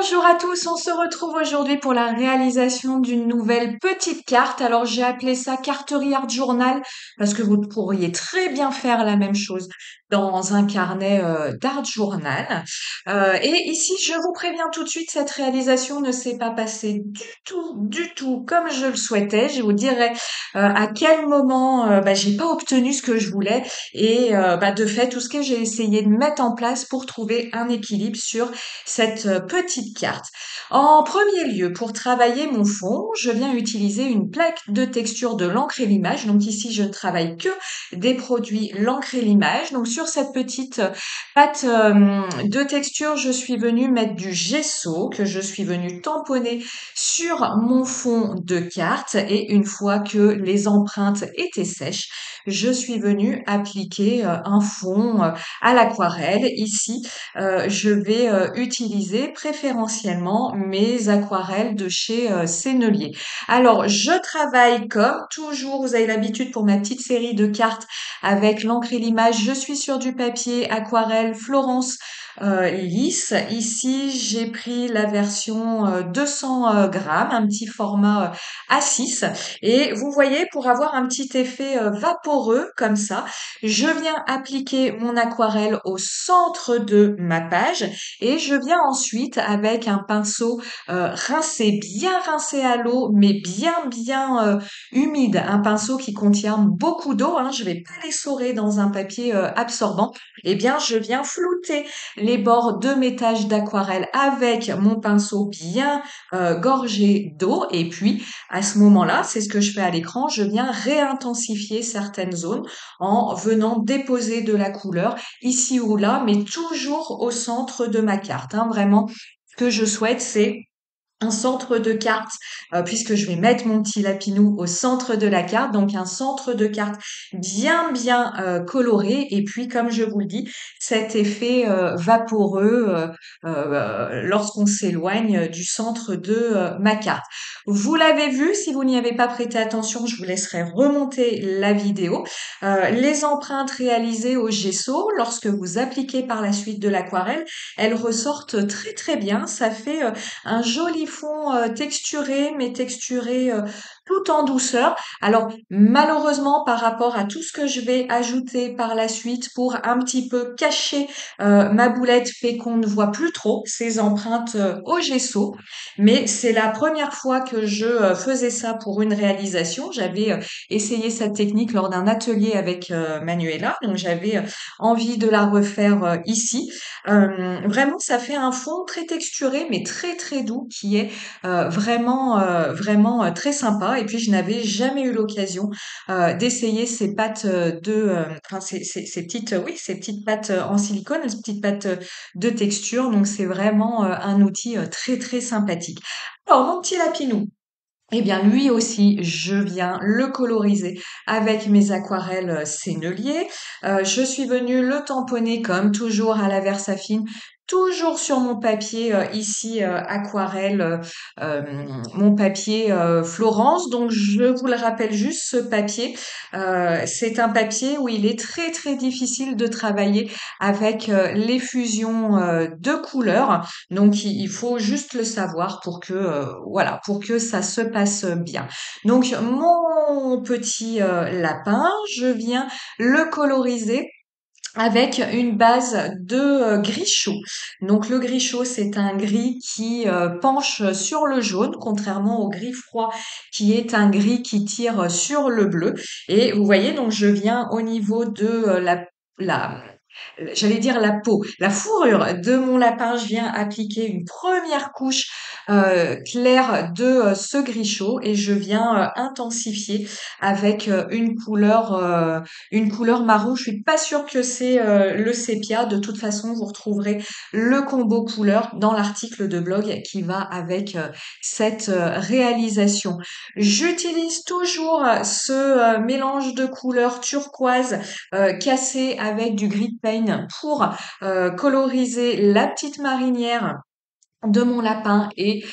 Bonjour à tous, on se retrouve aujourd'hui pour la réalisation d'une nouvelle petite carte. Alors j'ai appelé ça Carterie Art Journal parce que vous pourriez très bien faire la même chose dans un carnet d'art journal. Et ici, je vous préviens tout de suite, cette réalisation ne s'est pas passée du tout comme je le souhaitais. Je vous dirai à quel moment j'ai pas obtenu ce que je voulais et de fait tout ce que j'ai essayé de mettre en place pour trouver un équilibre sur cette petite carte. En premier lieu, pour travailler mon fond, je viens utiliser une plaque de texture de l'encre et l'image. Donc ici, je ne travaille que des produits l'encre et l'image. Donc sur cette petite pâte de texture, je suis venue mettre du gesso que je suis venue tamponner sur mon fond de carte. Et une fois que les empreintes étaient sèches, je suis venue appliquer un fond à l'aquarelle. Ici, je vais utiliser préférentiellement mes aquarelles de chez Sennelier. Alors, je travaille comme toujours, vous avez l'habitude pour ma petite série de cartes avec l'encre et l'image, je suis sur du papier aquarelle Florence lisse. Ici, j'ai pris la version 200 grammes, un petit format A6. Et vous voyez, pour avoir un petit effet vaporeux comme ça, je viens appliquer mon aquarelle au centre de ma page et je viens ensuite avec un pinceau bien rincé à l'eau, mais bien humide, un pinceau qui contient beaucoup d'eau, hein, je vais pas l'essorer dans un papier absorbant, eh bien je viens flouter les bords de mes taches d'aquarelle avec mon pinceau bien gorgé d'eau et puis à ce moment-là, c'est ce que je fais à l'écran, je viens réintensifier certaines zones en venant déposer de la couleur ici ou là, mais toujours au centre de ma carte, hein. Vraiment, ce que je souhaite, c'est un centre de carte, puisque je vais mettre mon petit lapinou au centre de la carte, donc un centre de carte bien coloré. Et puis, comme je vous le dis, cet effet vaporeux lorsqu'on s'éloigne du centre de ma carte. Vous l'avez vu, si vous n'y avez pas prêté attention, je vous laisserai remonter la vidéo. Les empreintes réalisées au gesso, lorsque vous appliquez par la suite de l'aquarelle, elles ressortent très bien. Ça fait un joli fond texturé, mais texturé tout en douceur. Alors malheureusement, par rapport à tout ce que je vais ajouter par la suite pour un petit peu cacher ma boulette, fait qu'on ne voit plus trop ces empreintes au gesso. Mais c'est la première fois que je faisais ça pour une réalisation. J'avais essayé cette technique lors d'un atelier avec Manuela, donc j'avais envie de la refaire ici. Vraiment, ça fait un fond très texturé, mais très doux, qui est vraiment très sympa. Et puis, je n'avais jamais eu l'occasion d'essayer ces pâtes enfin ces petites, oui, ces petites pâtes en silicone, ces petites pâtes de texture. Donc, c'est vraiment un outil très sympathique. Alors, mon petit lapinou. Eh bien, lui aussi, je viens le coloriser avec mes aquarelles Sennelier. Je suis venue le tamponner comme toujours à la Versafine, toujours sur mon papier ici aquarelle, mon papier Florence. Donc, je vous le rappelle juste, ce papier, c'est un papier où il est très difficile de travailler avec les fusions de couleurs. Donc il faut juste le savoir pour que voilà, pour que ça se passe bien. Donc mon petit lapin, je viens le coloriser avec une base de gris chaud. Donc le gris chaud, c'est un gris qui penche sur le jaune, contrairement au gris froid qui est un gris qui tire sur le bleu. Et vous voyez, donc je viens au niveau de la j'allais dire la peau, la fourrure de mon lapin, je viens appliquer une première couche claire de ce gris chaud et je viens intensifier avec une couleur marron. Je suis pas sûre que c'est le sépia. De toute façon, vous retrouverez le combo couleur dans l'article de blog qui va avec cette réalisation. J'utilise toujours ce mélange de couleurs turquoise cassé avec du gris paint pour coloriser la petite marinière de mon lapin et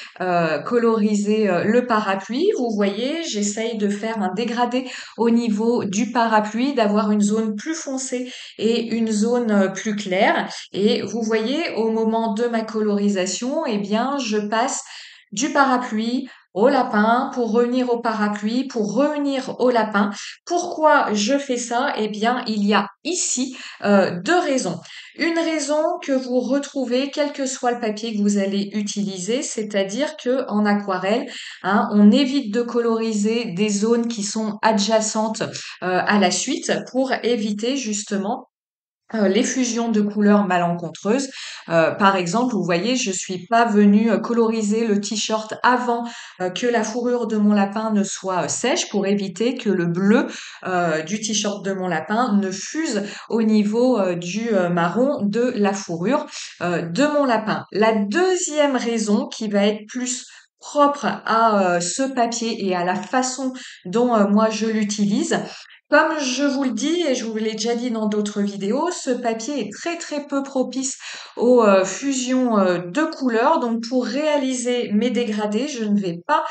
coloriser le parapluie. Vous voyez, j'essaye de faire un dégradé au niveau du parapluie, d'avoir une zone plus foncée et une zone plus claire. Et vous voyez, au moment de ma colorisation, eh bien, je passe du parapluie au lapin pour revenir au parapluie, pour revenir au lapin. Pourquoi je fais ça? Eh bien, il y a ici deux raisons. Une raison que vous retrouvez quel que soit le papier que vous allez utiliser, c'est-à-dire que en aquarelle, hein, on évite de coloriser des zones qui sont adjacentes à la suite pour éviter justement les fusions de couleurs malencontreuses. Par exemple, vous voyez, je suis pas venue coloriser le t-shirt avant que la fourrure de mon lapin ne soit sèche pour éviter que le bleu du t-shirt de mon lapin ne fuse au niveau du marron de la fourrure de mon lapin. La deuxième raison qui va être plus propre à ce papier et à la façon dont moi je l'utilise, comme je vous le dis et je vous l'ai déjà dit dans d'autres vidéos, ce papier est très très peu propice aux fusions de couleurs. Donc pour réaliser mes dégradés, je ne vais pas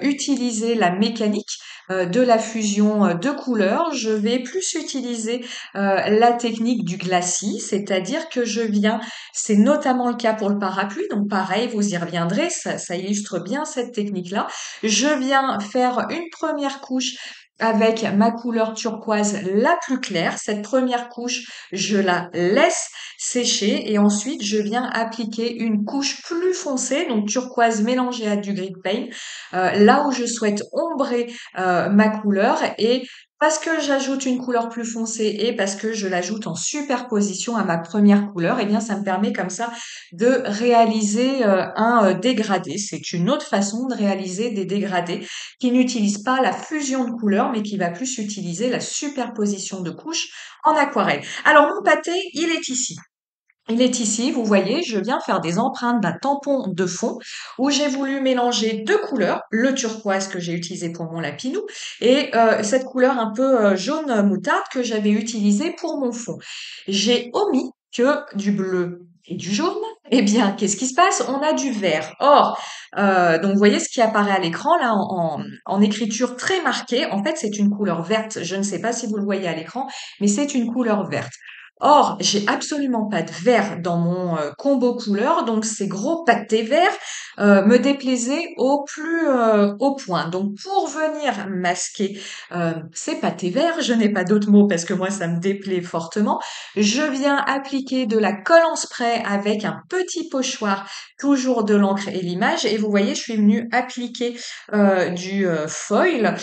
utiliser la mécanique de la fusion de couleurs. Je vais plus utiliser la technique du glacis, c'est-à-dire que je viens, c'est notamment le cas pour le parapluie, donc pareil, vous y reviendrez, ça illustre bien cette technique-là. Je viens faire une première couche avec ma couleur turquoise la plus claire. Cette première couche, je la laisse sécher et ensuite je viens appliquer une couche plus foncée, donc turquoise mélangée à du gris paint, là où je souhaite ombrer ma couleur et parce que j'ajoute une couleur plus foncée et parce que je l'ajoute en superposition à ma première couleur, eh bien ça me permet comme ça de réaliser un dégradé. C'est une autre façon de réaliser des dégradés qui n'utilise pas la fusion de couleurs, mais qui va plus utiliser la superposition de couches en aquarelle. Alors, mon pâté, il est ici. Il est ici, vous voyez, je viens faire des empreintes d'un tampon de fond où j'ai voulu mélanger deux couleurs, le turquoise que j'ai utilisé pour mon lapinou et cette couleur un peu jaune moutarde que j'avais utilisée pour mon fond. J'ai omis que du bleu et du jaune, eh bien, qu'est-ce qui se passe? On a du vert. Or, donc vous voyez ce qui apparaît à l'écran là en écriture très marquée. En fait, c'est une couleur verte. Je ne sais pas si vous le voyez à l'écran, mais c'est une couleur verte. Or, j'ai absolument pas de vert dans mon combo couleur, donc ces gros pâtés verts me déplaisaient au plus haut point. Donc, pour venir masquer ces pâtés verts, je n'ai pas d'autre mot parce que moi ça me déplaît fortement. Je viens appliquer de la colle en spray avec un petit pochoir, toujours de l'encre et l'image. Et vous voyez, je suis venue appliquer du foil.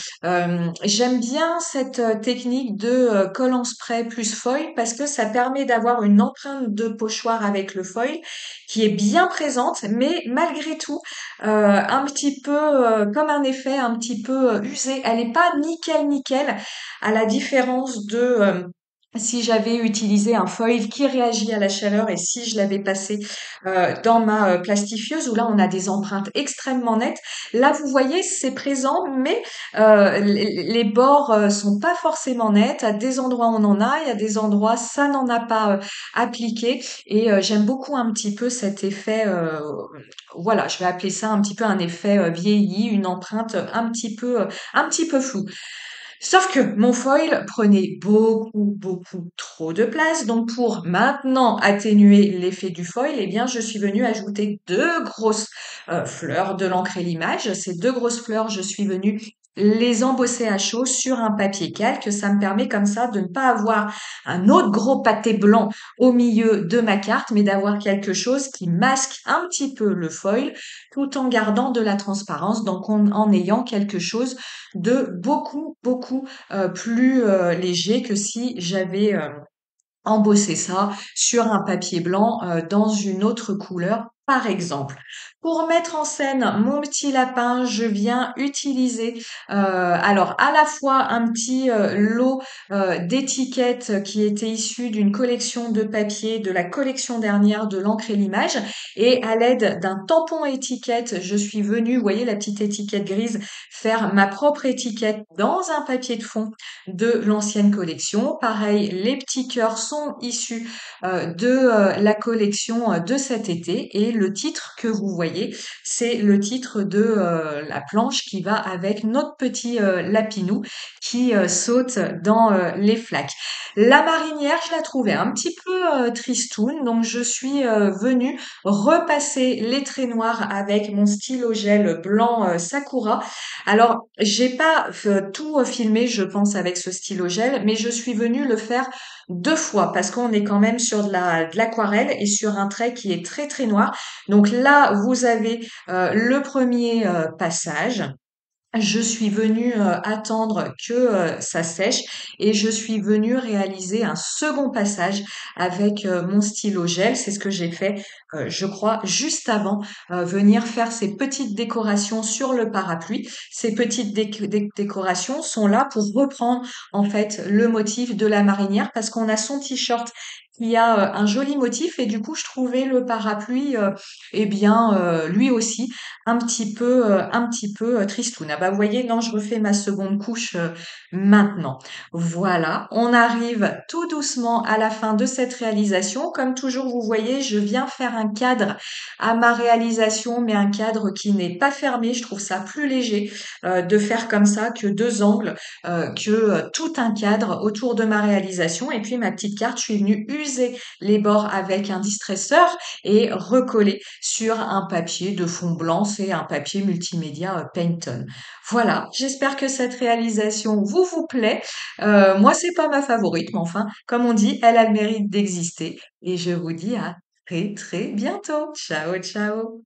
J'aime bien cette technique de colle en spray plus foil parce que ça permet d'avoir une empreinte de pochoir avec le foil qui est bien présente, mais malgré tout, un petit peu comme un effet un petit peu usé. Elle n'est pas nickel nickel, à la différence de si j'avais utilisé un foil qui réagit à la chaleur et si je l'avais passé dans ma plastifieuse où là on a des empreintes extrêmement nettes. Là vous voyez c'est présent mais les bords sont pas forcément nets. À des endroits on en a, il y a des endroits ça n'en a pas appliqué et j'aime beaucoup un petit peu cet effet. Voilà, je vais appeler ça un petit peu un effet vieilli, une empreinte un petit peu floue. Sauf que mon foil prenait beaucoup, beaucoup trop de place. Donc, pour maintenant atténuer l'effet du foil, eh bien, je suis venue ajouter deux grosses fleurs de l'encre et l'image. Ces deux grosses fleurs, je suis venue les embosser à chaud sur un papier calque. Ça me permet comme ça de ne pas avoir un autre gros pâté blanc au milieu de ma carte, mais d'avoir quelque chose qui masque un petit peu le foil tout en gardant de la transparence, donc en ayant quelque chose de beaucoup, beaucoup plus léger que si j'avais embossé ça sur un papier blanc dans une autre couleur, par exemple. Pour mettre en scène mon petit lapin, je viens utiliser alors à la fois un petit lot d'étiquettes qui était issu d'une collection de papier de la collection dernière de l'encre et l'image et à l'aide d'un tampon étiquette, je suis venue, vous voyez la petite étiquette grise, faire ma propre étiquette dans un papier de fond de l'ancienne collection. Pareil, les petits cœurs sont issus de la collection de cet été et le titre que vous voyez. C'est le titre de la planche qui va avec notre petit lapinou qui saute dans les flaques. La marinière, je la trouvais un petit peu tristoune, donc je suis venue repasser les traits noirs avec mon stylo gel blanc Sakura. Alors, j'ai pas tout filmé, je pense, avec ce stylo gel, mais je suis venue le faire deux fois parce qu'on est quand même sur de l'aquarelle et sur un trait qui est très très noir. Donc là, vous avez le premier passage. Je suis venue attendre que ça sèche et je suis venue réaliser un second passage avec mon stylo gel. C'est ce que j'ai fait, je crois, juste avant venir faire ces petites décorations sur le parapluie. Ces petites décorations sont là pour reprendre en fait le motif de la marinière parce qu'on a son t-shirt qui a un joli motif et du coup je trouvais le parapluie eh bien lui aussi un petit peu tristoun. Ah bah, vous voyez, non, je refais ma seconde couche maintenant. Voilà, on arrive tout doucement à la fin de cette réalisation. Comme toujours, vous voyez, je viens faire un cadre à ma réalisation, mais un cadre qui n'est pas fermé. Je trouve ça plus léger de faire comme ça que deux angles, que tout un cadre autour de ma réalisation. Et puis ma petite carte, je suis venue user les bords avec un distresseur et recoller sur un papier de fond blanc, c'est un papier multimédia Pantone. Voilà, j'espère que cette réalisation vous plaît. Moi, c'est pas ma favorite, mais enfin, comme on dit, elle a le mérite d'exister. Et je vous dis à très très bientôt. Ciao, ciao.